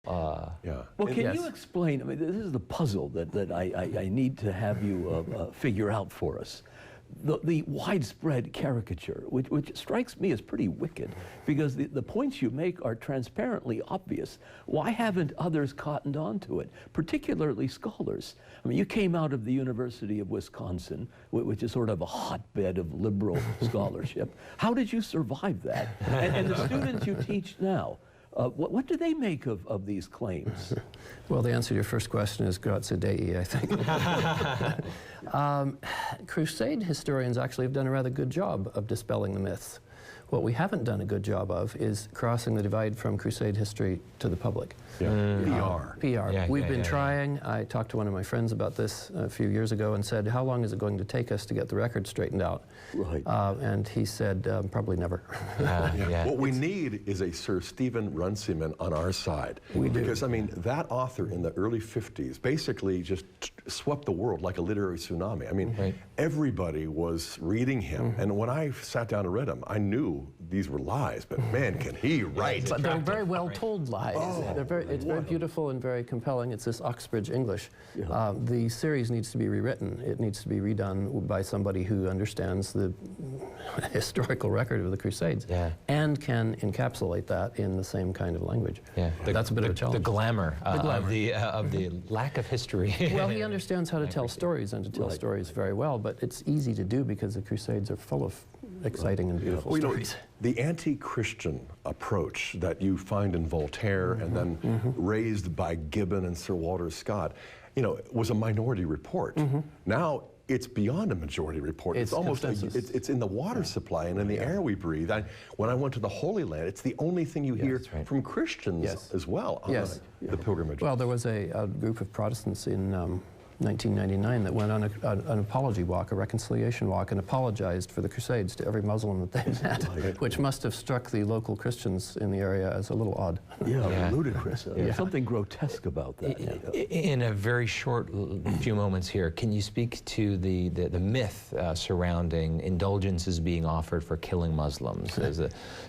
Yeah. Well, can Yes. you explain? I mean, this is the puzzle that I need to have you figure out for us. The widespread caricature, which strikes me as pretty wicked, because the points you make are transparently obvious. Why haven't others cottoned on to it, particularly scholars? I mean, you came out of the University of Wisconsin, which is sort of a hotbed of liberal scholarship. How did you survive that? And the students you teach now, what do they make of these claims? Well, the answer to your first question is grazie Dei, I think. Crusade historians actually have done a rather good job of dispelling the myths. What we haven't done a good job of is crossing the divide from Crusade history to the public. Yeah. PR. Yeah, We've been trying. I talked to one of my friends about this a few years ago and said, how long is it going to take us to get the record straightened out? Right. And he said, probably never. What we need is a Sir Stephen Runciman on our side. Because, I mean, that author in the early 50s basically just swept the world like a literary tsunami. I mean, everybody was reading him. And when I sat down and read him, I knew these were lies, but man, can he write. But they're very well told lies. It's very beautiful and very compelling. It's this Oxbridge English. The series needs to be rewritten. It needs to be redone by somebody who understands the historical record of the Crusades and can encapsulate that in the same kind of language. That's a bit of a challenge. The glamour, of the lack of history. Well, he understands how to tell stories and to tell stories very well, but it's easy to do because the Crusades are full of exciting and beautiful stories. The anti-Christian approach that you find in Voltaire and then raised by Gibbon and Sir Walter Scott, you know, was a minority report. Now it's beyond a majority report. It's almost it's in the water supply and in the air we breathe. When I went to the Holy Land, it's the only thing you hear from Christians as well on the pilgrimage. Well, there was a group of Protestants in 1999 that went on an apology walk, a reconciliation walk, and apologized for the Crusades to every Muslim that they met, which must have struck the local Christians in the area as a little odd. Ludicrous. Something grotesque about that. In a very short few moments here, can you speak to the myth surrounding indulgences being offered for killing Muslims?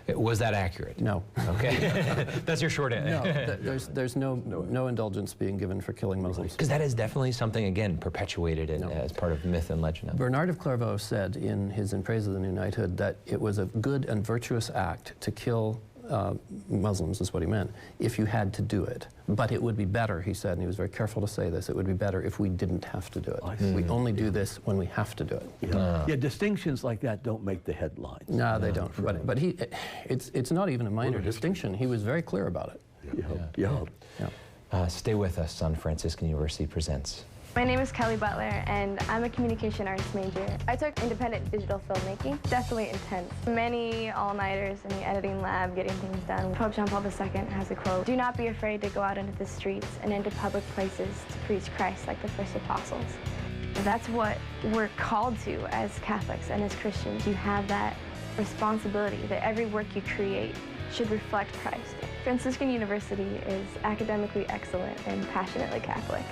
Was that accurate? No. Okay. That's your short answer. No, there's no indulgence being given for killing Muslims. Because that is definitely something, again, perpetuated as part of myth and legend. Bernard of Clairvaux said in his In Praise of the New Knighthood that it was a good and virtuous act to kill Muslims, is what he meant, if you had to do it. But it would be better, he said, and he was very careful to say this, it would be better if we didn't have to do it. We only do this when we have to do it. Distinctions like that don't make the headlines. No, they don't. But it's not even a minor distinction. He was very clear about it. Stay with us on Franciscan University Presents. My name is Kelly Butler, and I'm a communication arts major. I took independent digital filmmaking. Definitely intense. Many all-nighters in the editing lab getting things done. Pope John Paul II has a quote, "Do not be afraid to go out into the streets and into public places to preach Christ like the first apostles." That's what we're called to as Catholics and as Christians. You have that responsibility that every work you create should reflect Christ. Franciscan University is academically excellent and passionately Catholic.